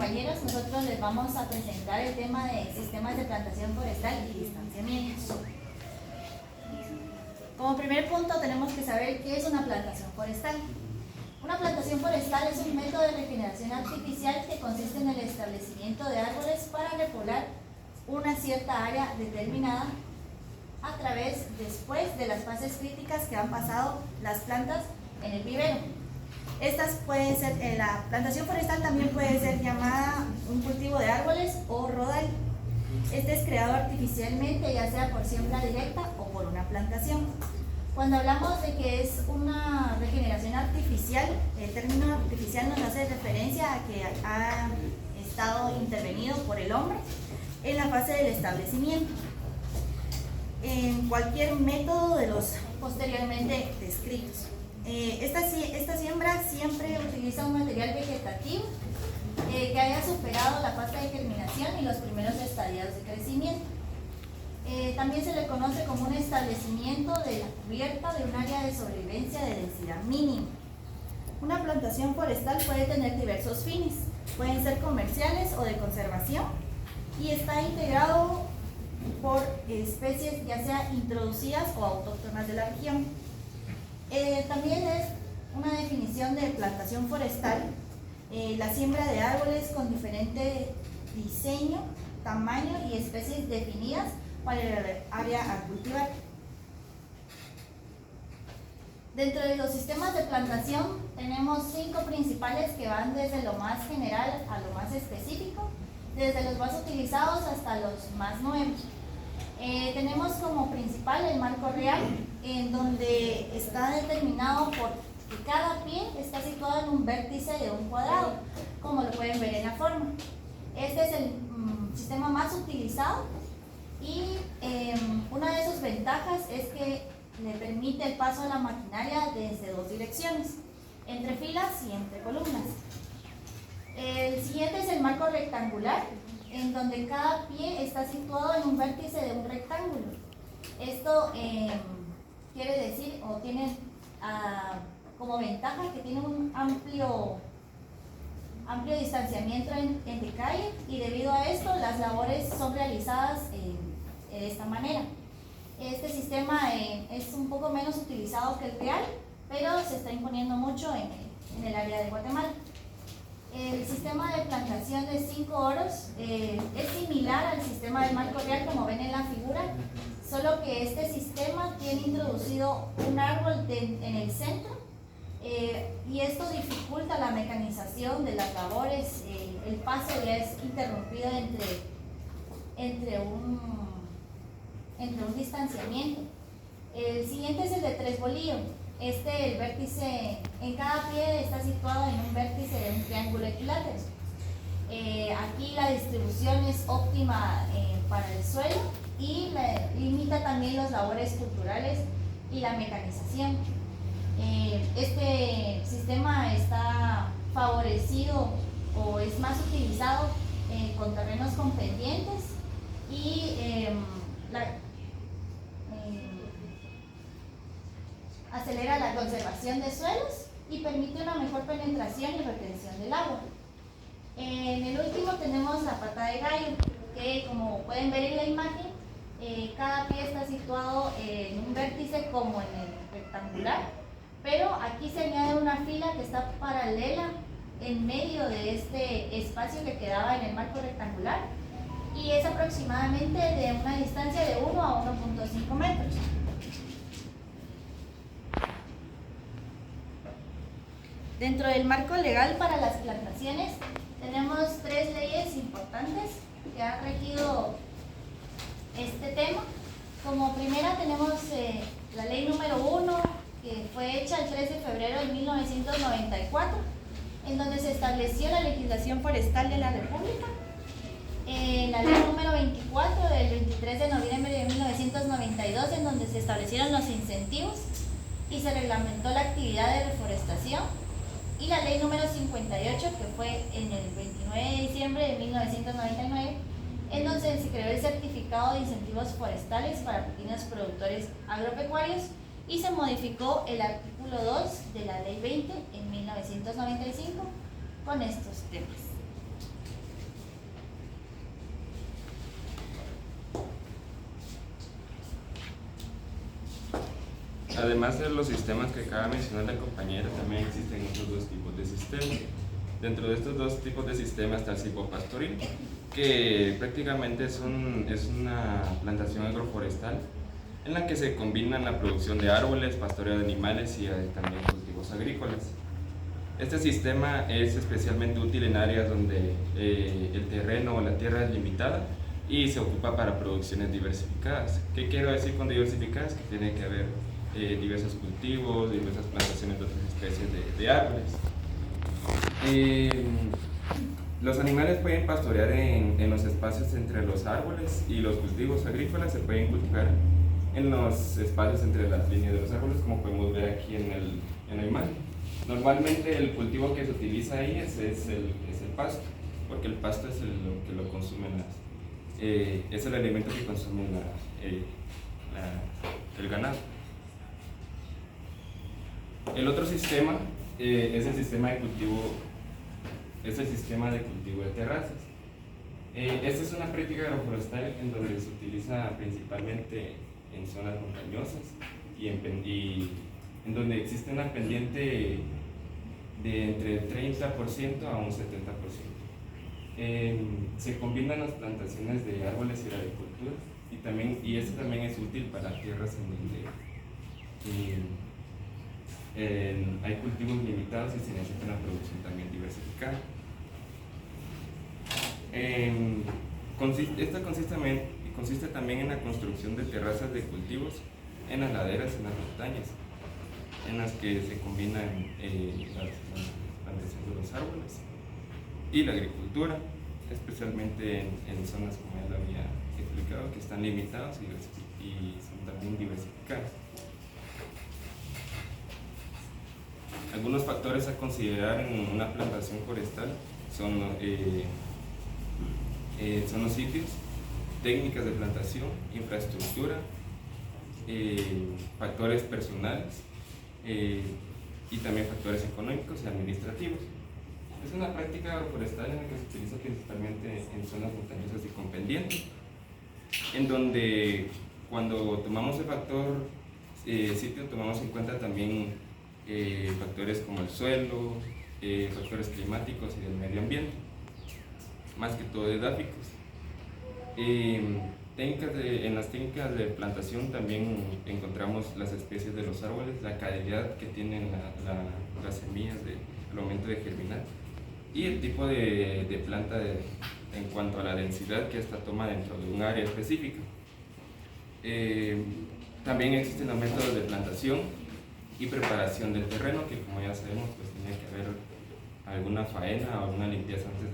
compañeros, nosotros les vamos a presentar el tema de sistemas de plantación forestal y distanciamientos. Como primer punto tenemos que saber qué es una plantación forestal. Una plantación forestal es un método de regeneración artificial que consiste en el establecimiento de árboles para repoblar una cierta área determinada a través, después de las fases críticas que han pasado las plantas en el vivero. Estas pueden ser, la plantación forestal también puede ser llamada un cultivo de árboles o rodal. Este es creado artificialmente, ya sea por siembra directa o por una plantación. Cuando hablamos de que es una regeneración artificial, el término artificial nos hace referencia a que ha estado intervenido por el hombre en la fase del establecimiento, en cualquier método de los posteriormente descritos. Esta siembra siempre utiliza un material vegetativo que haya superado la fase de germinación y los primeros estadios de crecimiento. También se le conoce como un establecimiento de la cubierta de un área de sobrevivencia de densidad mínima. Una plantación forestal puede tener diversos fines, pueden ser comerciales o de conservación, y está integrado por especies ya sea introducidas o autóctonas de la región. También es una definición de plantación forestal, la siembra de árboles con diferente diseño, tamaño y especies definidas para el área a cultivar. Dentro de los sistemas de plantación tenemos 5 principales que van desde lo más general a lo más específico, desde los más utilizados hasta los más nuevos. Tenemos como principal el marco real, en donde está determinado por que cada pie está situado en un vértice de un cuadrado, como lo pueden ver en la forma. Este es el sistema más utilizado y una de sus ventajas es que le permite el paso de la maquinaria desde 2 direcciones, entre filas y entre columnas. El siguiente es el marco rectangular, en donde cada pie está situado en un vértice de un rectángulo. Esto quiere decir, o tiene como ventaja que tiene un amplio distanciamiento entre calle, y debido a esto las labores son realizadas de esta manera. Este sistema es un poco menos utilizado que el real, pero se está imponiendo mucho en el área de Guatemala. El sistema de plantación de 5 oros es similar al sistema del marco real, como ven en la figura, solo que este sistema tiene introducido un árbol en el centro, y esto dificulta la mecanización de las labores. El paso ya es interrumpido entre un distanciamiento. El siguiente es el de 3 bolillos. El vértice en cada pie está situado en un vértice de un triángulo equilátero. Aquí la distribución es óptima para el suelo y limita también las labores culturales y la mecanización. Este sistema está favorecido o es más utilizado con terrenos con pendientes y acelera la conservación de suelos y permite una mejor penetración y retención del agua. En el último tenemos la pata de gallo, que como pueden ver en la imagen, cada pie está situado en un vértice como en el rectangular, pero aquí se añade una fila que está paralela en medio de este espacio que quedaba en el marco rectangular, y es aproximadamente de una distancia de 1 a 1.5 metros. Dentro del marco legal para las plantaciones tenemos 3 leyes importantes que han regido este tema. Como primera tenemos la ley número 1, que fue hecha el 3 de febrero de 1994, en donde se estableció la legislación forestal de la República. La ley número 24 del 23 de noviembre de 1992, en donde se establecieron los incentivos y se reglamentó la actividad de reforestación. Y la ley número 58, que fue en el 29 de diciembre de 1999, en donde se creó el certificado de incentivos forestales para pequeños productores agropecuarios, y se modificó el artículo 2 de la ley 20 en 1995 con estos temas. además de los sistemas que acaba de mencionar la compañera, también existen otros dos tipos de sistemas. Dentro de estos dos tipos de sistemas está el silvopastoril, que prácticamente es una plantación agroforestal en la que se combinan la producción de árboles, pastoreo de animales y también cultivos agrícolas. Este sistema es especialmente útil en áreas donde el terreno o la tierra es limitada y se ocupa para producciones diversificadas. ¿Qué quiero decir con diversificadas? Que tiene que haber diversos cultivos, diversas plantaciones de otras especies de árboles. Los animales pueden pastorear en los espacios entre los árboles y los cultivos agrícolas se pueden cultivar en los espacios entre las líneas de los árboles, como podemos ver aquí en la imagen. Normalmente el cultivo que se utiliza ahí es el pasto, porque el pasto es lo que lo consumen es el alimento que consume el ganado. El otro sistema es el sistema de cultivo de terrazas. Esta es una práctica agroforestal en donde se utiliza principalmente en zonas montañosas y en donde existe una pendiente de entre 30% a un 70%. Se combinan las plantaciones de árboles y la agricultura y esto también es útil para tierras en donde hay cultivos limitados y se necesita una producción también diversificada. Esta consiste también en la construcción de terrazas de cultivos en las laderas, en las montañas, en las que se combinan las plantaciones de los árboles y la agricultura, especialmente en zonas, como ya lo había explicado, que están limitadas y son también diversificadas. Algunos factores a considerar en una plantación forestal son los sitios, técnicas de plantación, infraestructura, factores personales y también factores económicos y administrativos. Es una práctica agroforestal en la que se utiliza principalmente en zonas montañosas y con pendiente, en donde cuando tomamos el factor sitio tomamos en cuenta también factores como el suelo, factores climáticos y del medio ambiente, más que todo edáficos. En las técnicas de plantación también encontramos las especies de los árboles, la calidad que tienen las semillas al momento de germinar y el tipo de planta en cuanto a la densidad que esta toma dentro de un área específica. También existen los métodos de plantación y preparación del terreno, que como ya sabemos pues tiene que haber alguna faena o alguna limpieza antes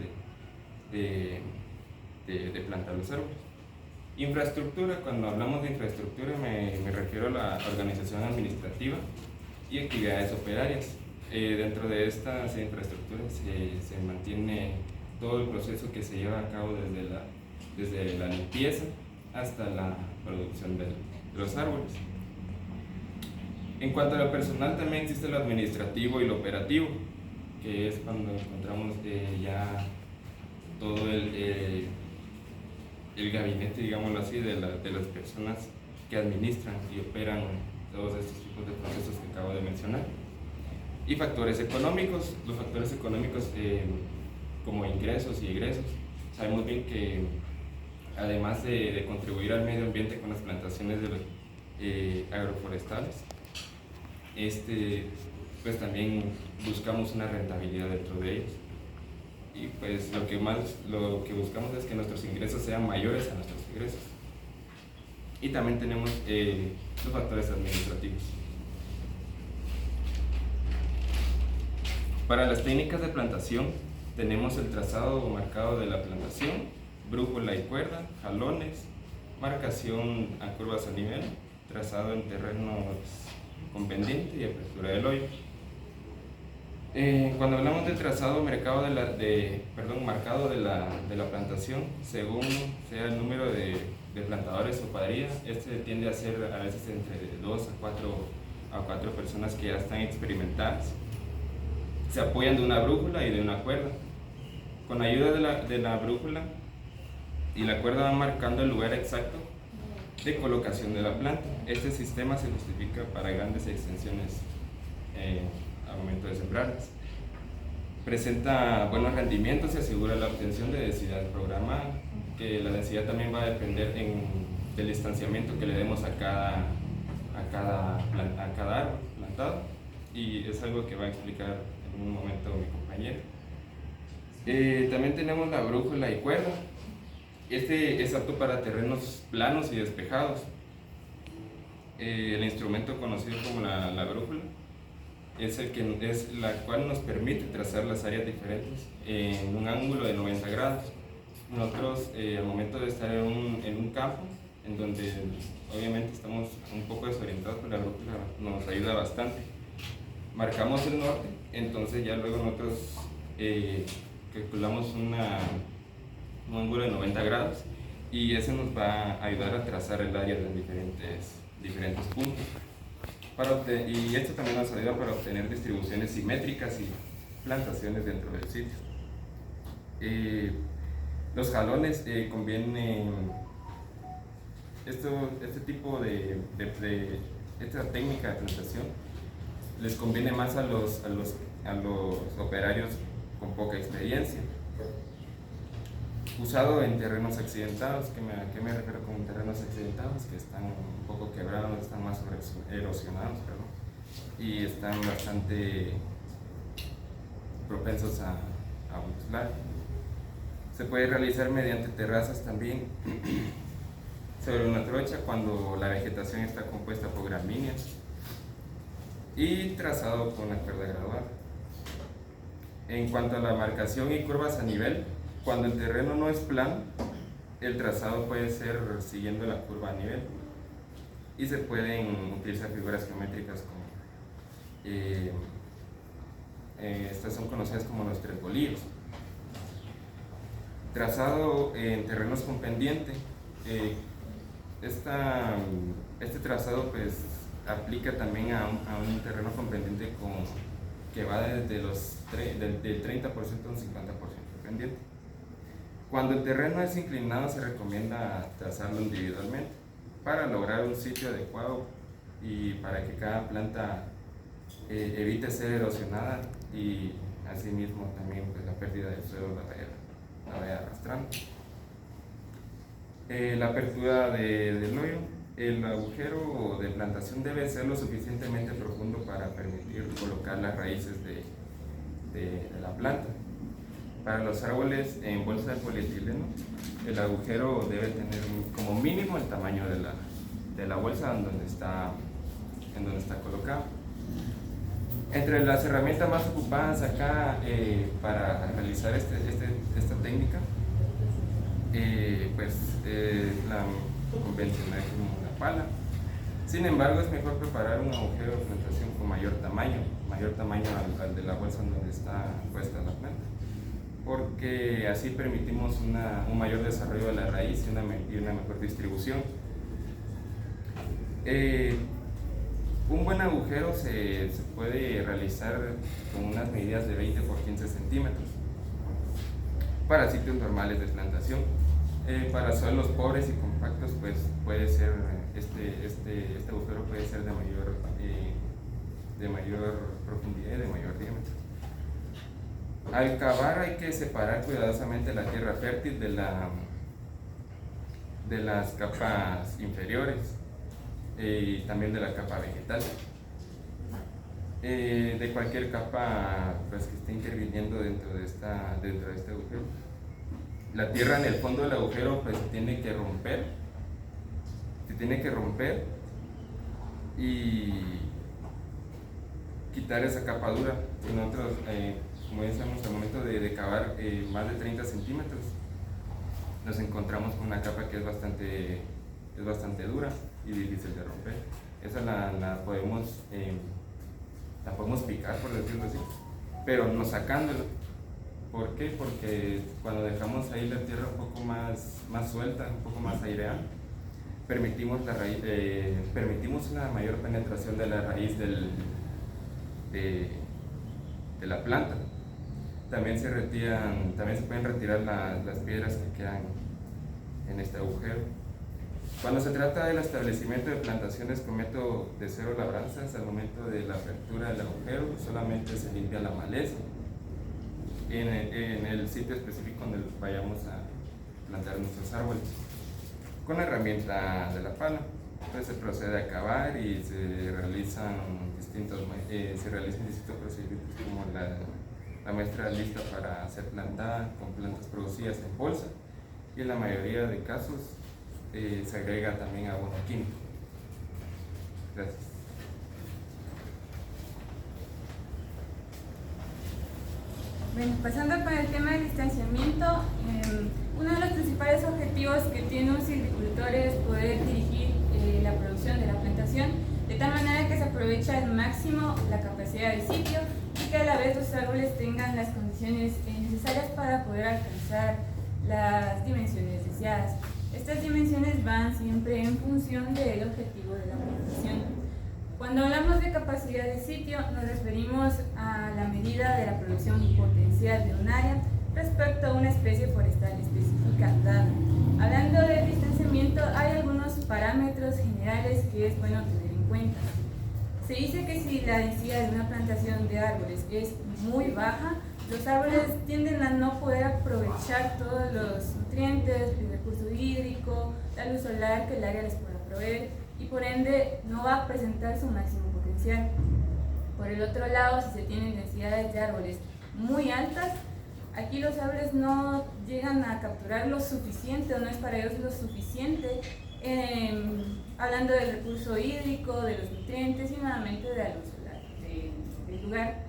de plantar los árboles. Infraestructura, cuando hablamos de infraestructura me refiero a la organización administrativa y actividades operarias. Dentro de estas infraestructuras se mantiene todo el proceso que se lleva a cabo desde la limpieza hasta la producción de los árboles. En cuanto a lo personal, también existe lo administrativo y lo operativo, que es cuando encontramos ya todo el gabinete, digámoslo así, de las personas que administran y operan todos estos tipos de procesos que acabo de mencionar. Y factores económicos. Los factores económicos como ingresos y egresos. Sabemos bien que además de contribuir al medio ambiente con las plantaciones agroforestales, pues también buscamos una rentabilidad dentro de ellos. Y pues lo que buscamos es que nuestros ingresos sean mayores a nuestros egresos. Y también tenemos los factores administrativos. Para las técnicas de plantación tenemos el trazado o marcado de la plantación, brújula y cuerda, jalones, marcación a curvas a nivel, trazado en terrenos con pendiente y apertura del hoyo. Cuando hablamos del trazado marcado de la plantación, según sea el número de plantadores o cuadrillas, tiende a ser a veces entre 2 a 4 personas que ya están experimentadas. Se apoyan de una brújula y de una cuerda. Con ayuda de la brújula y la cuerda van marcando el lugar exacto de colocación de la planta. Este sistema se justifica para grandes extensiones al momento de sembrarlas. Presenta buenos rendimientos y asegura la obtención de densidad programada, que la densidad también va a depender del distanciamiento que le demos a cada árbol plantado, y es algo que va a explicar en un momento mi compañero. También tenemos la brújula y cuerda. Este es apto para terrenos planos y despejados. El instrumento conocido como la brújula es la cual nos permite trazar las áreas diferentes en un ángulo de 90 grados. Nosotros, al momento de estar en un campo, en donde obviamente estamos un poco desorientados, pues la brújula nos ayuda bastante. Marcamos el norte, entonces ya luego nosotros calculamos un ángulo de 90 grados, y eso nos va a ayudar a trazar el área en diferentes puntos. Y esto también nos ayuda para obtener distribuciones simétricas y plantaciones dentro del sitio. Los jalones convienen, esta técnica de plantación les conviene más a los operarios con poca experiencia. Usado en terrenos accidentados. ¿A qué me refiero con terrenos accidentados? Que están un poco quebrados, están más erosionados, y están bastante propensos a obslar. Se puede realizar mediante terrazas también sobre una trocha cuando la vegetación está compuesta por gramíneas, y trazado con la cuerda graduada. En cuanto a la marcación y curvas a nivel, cuando el terreno no es plano, el trazado puede ser siguiendo la curva a nivel, y se pueden utilizar figuras geométricas como estas son conocidas como los tres bolillos. Trazado en terrenos con pendiente. Este trazado pues aplica también a un terreno con pendiente que va desde del 30% a un 50% de pendiente. Cuando el terreno es inclinado, se recomienda trazarlo individualmente para lograr un sitio adecuado y para que cada planta evite ser erosionada, y asimismo también pues, la pérdida del suelo la vaya arrastrando. La apertura del hoyo. El agujero de plantación debe ser lo suficientemente profundo para permitir colocar las raíces de la planta. Para los árboles en bolsa de polietileno, el agujero debe tener como mínimo el tamaño de la bolsa en donde está colocado. Entre las herramientas más ocupadas acá para realizar esta técnica, la convencional como la pala. Sin embargo, es mejor preparar un agujero de plantación con mayor tamaño al de la bolsa en donde está puesta la planta, porque así permitimos un mayor desarrollo de la raíz y una mejor distribución. Un buen agujero se puede realizar con unas medidas de 20 por 15 centímetros para sitios normales de plantación. Para suelos pobres y compactos, pues puede ser este agujero puede ser de mayor profundidad y de mayor diámetro. Al cavar hay que separar cuidadosamente la tierra fértil de las capas inferiores y también de la capa vegetal. De cualquier capa pues, que esté interviniendo dentro de este agujero. La tierra en el fondo del agujero pues, se tiene que romper y quitar esa capa dura. Y nosotros, como decíamos, al momento de cavar más de 30 centímetros, nos encontramos con una capa que es bastante dura y difícil de romper. Esa la podemos picar, por decirlo así, pero no sacándola. ¿Por qué? Porque cuando dejamos ahí la tierra un poco más suelta, un poco más aireada, permitimos una mayor penetración de la raíz de la planta. También se pueden retirar las piedras que quedan en este agujero. Cuando se trata del establecimiento de plantaciones con método de cero labranzas, al momento de la apertura del agujero solamente se limpia la maleza en el sitio específico donde vayamos a plantar nuestros árboles con la herramienta de la pala. Entonces se procede a cavar y se realizan distintos procedimientos, como la muestra lista para ser plantada con plantas producidas en bolsa, y en la mayoría de casos se agrega también abono químico. Gracias. Bueno, pasando con el tema del distanciamiento, uno de los principales objetivos que tiene un silvicultor es poder dirigir la producción de la plantación de tal manera que se aproveche al máximo la capacidad del sitio y que a la vez los árboles tengan las condiciones necesarias para poder alcanzar las dimensiones deseadas. Estas dimensiones van siempre en función del objetivo de la plantación. Cuando hablamos de capacidad de sitio, nos referimos a la medida de la producción potencial de un área respecto a una especie forestal específica dada. Hablando del distanciamiento, hay algunos parámetros generales que es bueno tener en cuenta. Se dice que si la densidad de una plantación de árboles es muy baja, los árboles tienden a no poder aprovechar todos los nutrientes, el recurso hídrico, la luz solar que el área les pueda proveer, y por ende no va a presentar su máximo potencial. Por el otro lado, si se tienen densidades de árboles muy altas, aquí los árboles no llegan a capturar lo suficiente, o no es para ellos lo suficiente, hablando del recurso hídrico, de los nutrientes y nuevamente de la luz solar del lugar.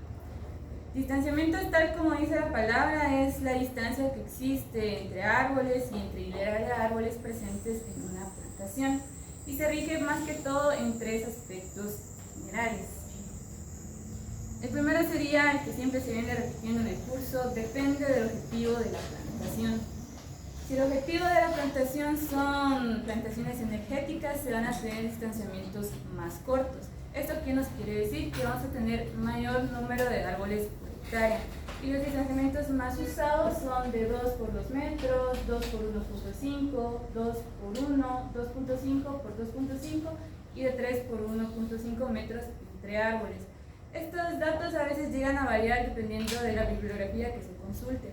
Distanciamiento, tal como dice la palabra, es la distancia que existe entre árboles y entre hilera de árboles presentes en una plantación, y se rige más que todo en tres aspectos generales. El primero sería el que siempre se viene repitiendo en el curso: depende del objetivo de la plantación. Si el objetivo de la plantación son plantaciones energéticas, se van a tener distanciamientos más cortos. ¿Esto qué nos quiere decir? Que vamos a tener mayor número de árboles por hectárea. Y los distanciamientos más usados son de 2 por 2 metros, 2 por 1.5, 2 por 1, 2.5 por 2.5 y de 3 por 1.5 metros entre árboles. Estos datos a veces llegan a variar dependiendo de la bibliografía que se consulte,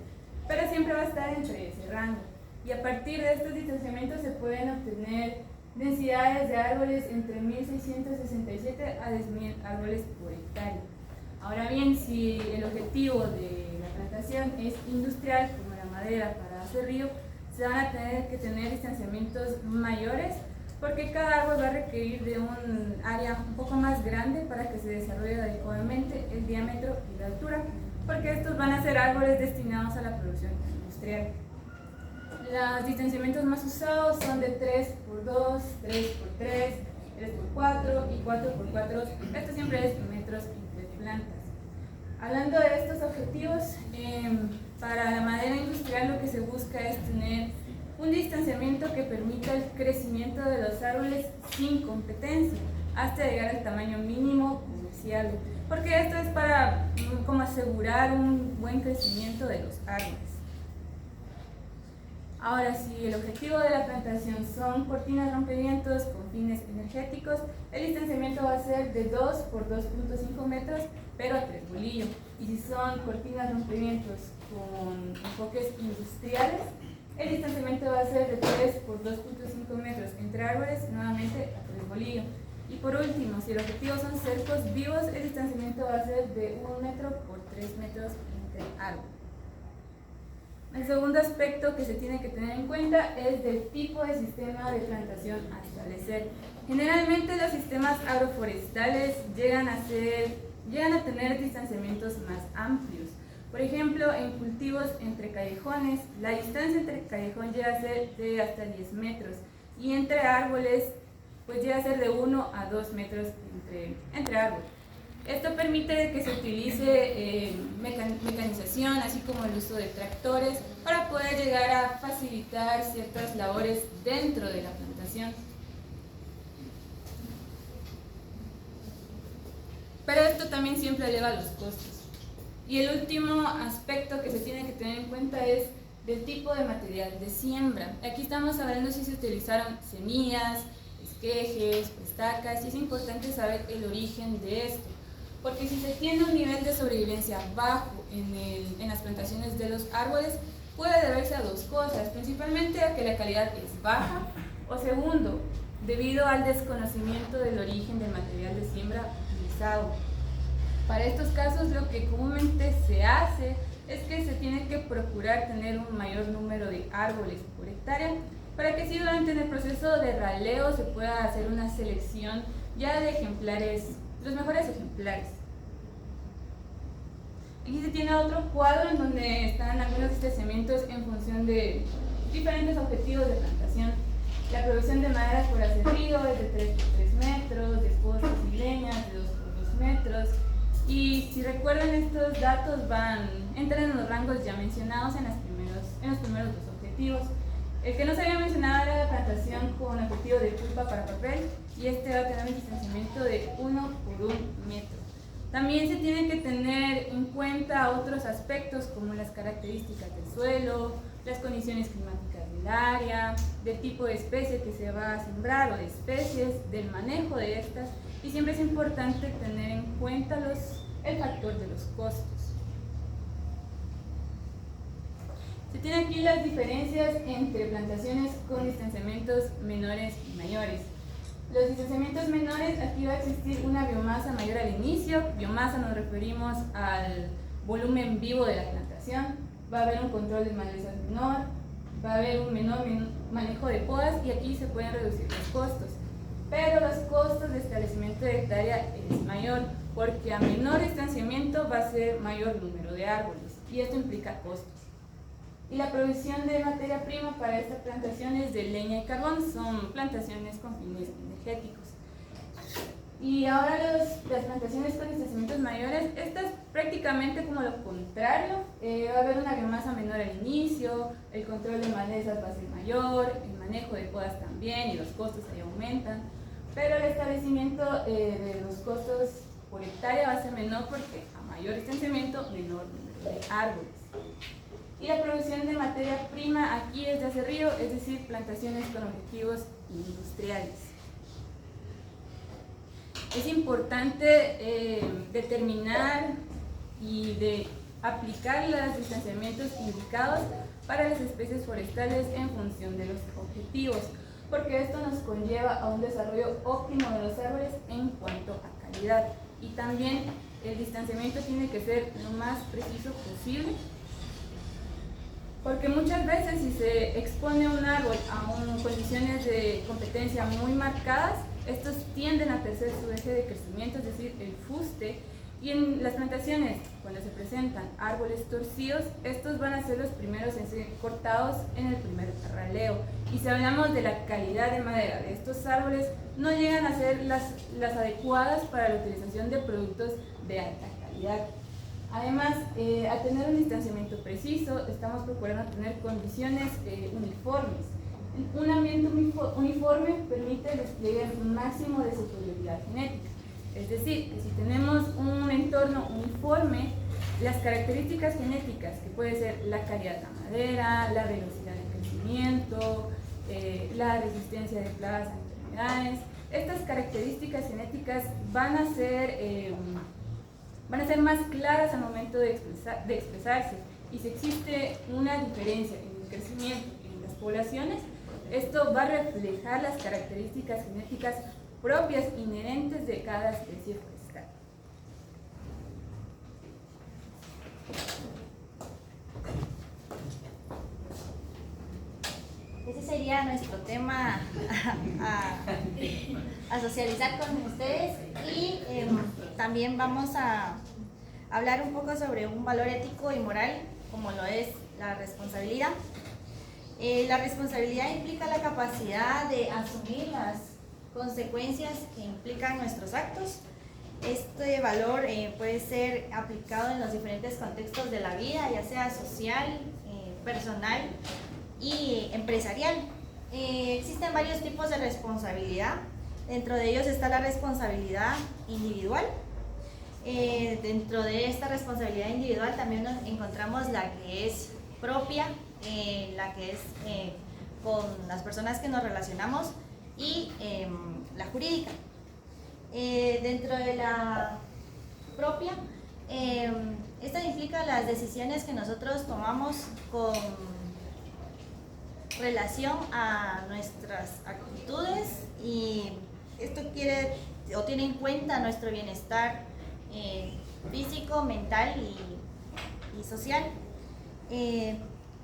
pero siempre va a estar entre ese rango. Y a partir de estos distanciamientos se pueden obtener densidades de árboles entre 1.667 a 10.000 árboles por hectárea. Ahora bien, si el objetivo de la plantación es industrial, como la madera para acerrío, se van a tener que tener distanciamientos mayores, porque cada árbol va a requerir de un área un poco más grande para que se desarrolle adecuadamente el diámetro y la altura, porque estos van a ser árboles destinados a la producción industrial. Los distanciamientos más usados son de 3 por 2, 3 por 3, 3 por 4 y 4 por 4. Esto siempre es metros entre plantas. Hablando de estos objetivos, para la madera industrial lo que se busca es tener un distanciamiento que permita el crecimiento de los árboles sin competencia, hasta llegar al tamaño mínimo comercial, porque esto es para como asegurar un buen crecimiento de los árboles. Ahora, si el objetivo de la plantación son cortinas rompevientos con fines energéticos, el distanciamiento va a ser de 2 por 2.5 metros, pero a 3 bolillos. Y si son cortinas rompevientos con enfoques industriales, el distanciamiento va a ser de 3 por 2.5 metros entre árboles, nuevamente a 3 bolillos. Y por último, si el objetivo son cercos vivos, el distanciamiento va a ser de 1 metro por 3 metros entre árboles. El segundo aspecto que se tiene que tener en cuenta es del tipo de sistema de plantación a establecer. Generalmente los sistemas agroforestales llegan a tener distanciamientos más amplios. Por ejemplo, en cultivos entre callejones, la distancia entre callejón llega a ser de hasta 10 metros y entre árboles pues llega a ser de 1 a 2 metros entre árboles. Esto permite que se utilice mecanización, así como el uso de tractores, para poder llegar a facilitar ciertas labores dentro de la plantación. Pero esto también siempre eleva los costos. Y el último aspecto que se tiene que tener en cuenta es del tipo de material de siembra. Aquí estamos hablando si se utilizaron semillas, esquejes, estacas, y es importante saber el origen de esto, porque si se tiene un nivel de sobrevivencia bajo en las plantaciones de los árboles, puede deberse a dos cosas, principalmente a que la calidad es baja, o segundo, debido al desconocimiento del origen del material de siembra utilizado. Para estos casos, lo que comúnmente se hace es que se tiene que procurar tener un mayor número de árboles por hectárea, para que así durante el proceso de raleo se pueda hacer una selección ya de ejemplares, los mejores ejemplares. Aquí se tiene otro cuadro en donde están algunos distanciamientos en función de diferentes objetivos de plantación. La producción de madera por aserrío es de 3 por 3 metros, de postes y leñas de 2 por 2 metros. Y si recuerdan, estos datos entran en los rangos ya mencionados en los primeros dos objetivos. El que no se había mencionado era la plantación con objetivo de pulpa para papel, y este va a tener un distanciamiento de 1 por 1 metro. También se tienen que tener en cuenta otros aspectos como las características del suelo, las condiciones climáticas del área, del tipo de especie que se va a sembrar o de especies, del manejo de estas, y siempre es importante tener en cuenta el factor de los costos. Se tienen aquí las diferencias entre plantaciones con distanciamientos menores y mayores. Los distanciamientos menores, aquí va a existir una biomasa mayor al inicio. Biomasa nos referimos al volumen vivo de la plantación. Va a haber un control de malezas menor, va a haber un menor manejo de podas, y aquí se pueden reducir los costos. Pero los costos de establecimiento de hectárea es mayor, porque a menor distanciamiento va a ser mayor número de árboles, y esto implica costos. Y la provisión de materia prima para esta plantación es de leña y carbón, son plantaciones con fines energéticos. Y ahora las plantaciones con distanciamientos mayores, esta es prácticamente como lo contrario. Va a haber una biomasa menor al inicio, el control de malezas va a ser mayor, el manejo de podas también, y los costos ahí aumentan. Pero el establecimiento de los costos por hectárea va a ser menor, porque a mayor distanciamiento, menor número de árboles. Y la producción de materia prima aquí es de aserrío, es decir, plantaciones con objetivos industriales. Es importante determinar y de aplicar los distanciamientos indicados para las especies forestales en función de los objetivos, porque esto nos conlleva a un desarrollo óptimo de los árboles en cuanto a calidad. Y también el distanciamiento tiene que ser lo más preciso posible, porque muchas veces si se expone un árbol a condiciones de competencia muy marcadas, estos tienden a perder su eje de crecimiento, es decir, el fuste, y en las plantaciones, cuando se presentan árboles torcidos, estos van a ser los primeros en ser cortados en el primer raleo. Y si hablamos de la calidad de madera de estos árboles, no llegan a ser las adecuadas para la utilización de productos de alta calidad. Además, al tener un distanciamiento preciso, estamos procurando tener condiciones uniformes. Un ambiente uniforme permite el despliegue máximo de superioridad genética. Es decir, que si tenemos un entorno uniforme, las características genéticas, que puede ser la calidad de la madera, la velocidad de crecimiento, la resistencia de plagas y enfermedades, estas características genéticas van a ser más claras al momento de expresarse. Y si existe una diferencia en el crecimiento en las poblaciones, esto va a reflejar las características genéticas propias inherentes de cada especie forestal. Ese sería nuestro tema a socializar con ustedes, y también vamos a hablar un poco sobre un valor ético y moral, como lo es la responsabilidad. La responsabilidad implica la capacidad de asumir las consecuencias que implican nuestros actos. Este valor puede ser aplicado en los diferentes contextos de la vida, ya sea social, personal y empresarial. Existen varios tipos de responsabilidad. Dentro de ellos está la responsabilidad individual. Dentro de esta responsabilidad individual también nos encontramos la que es propia, la que es con las personas que nos relacionamos, y la jurídica. Dentro de la propia, esta implica las decisiones que nosotros tomamos con relación a nuestras actitudes, y esto quiere o tiene en cuenta nuestro bienestar físico, mental y social.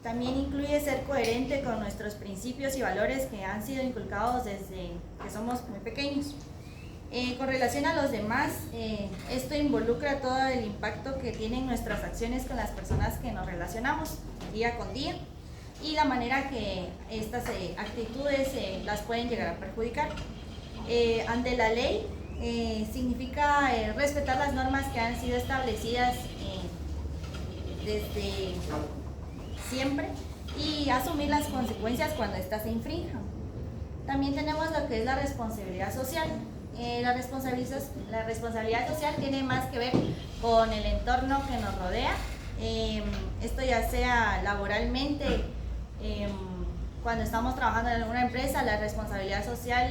También incluye ser coherente con nuestros principios y valores que han sido inculcados desde que somos muy pequeños. Con relación a los demás, esto involucra todo el impacto que tienen nuestras acciones con las personas que nos relacionamos día con día, y la manera que estas actitudes las pueden llegar a perjudicar. Ante la ley significa respetar las normas que han sido establecidas desde siempre y asumir las consecuencias cuando éstas se infrinjan. También tenemos lo que es la responsabilidad social. La responsabilidad social tiene más que ver con el entorno que nos rodea. Esto ya sea laboralmente, cuando estamos trabajando en alguna empresa, la responsabilidad social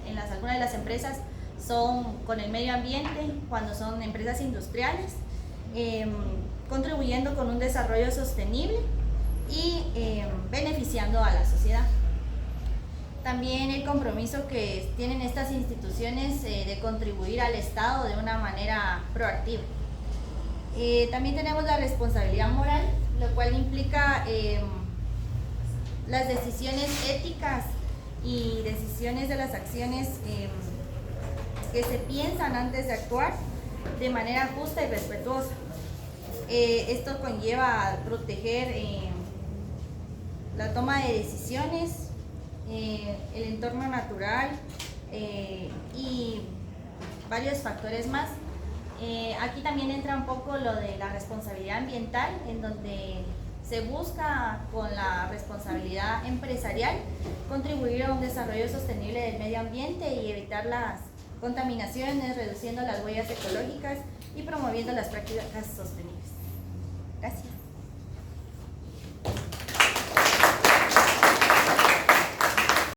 en algunas de las empresas son con el medio ambiente, cuando son empresas industriales, contribuyendo con un desarrollo sostenible y beneficiando a la sociedad. También el compromiso que tienen estas instituciones de contribuir al Estado de una manera proactiva. También tenemos la responsabilidad moral, lo cual implica las decisiones éticas y decisiones de las acciones que se piensan antes de actuar de manera justa y respetuosa. Esto conlleva proteger la toma de decisiones, el entorno natural y varios factores más. Aquí también entra un poco lo de la responsabilidad ambiental, en donde se busca con la responsabilidad empresarial contribuir a un desarrollo sostenible del medio ambiente y evitar las contaminaciones, reduciendo las huellas ecológicas y promoviendo las prácticas sostenibles. Gracias.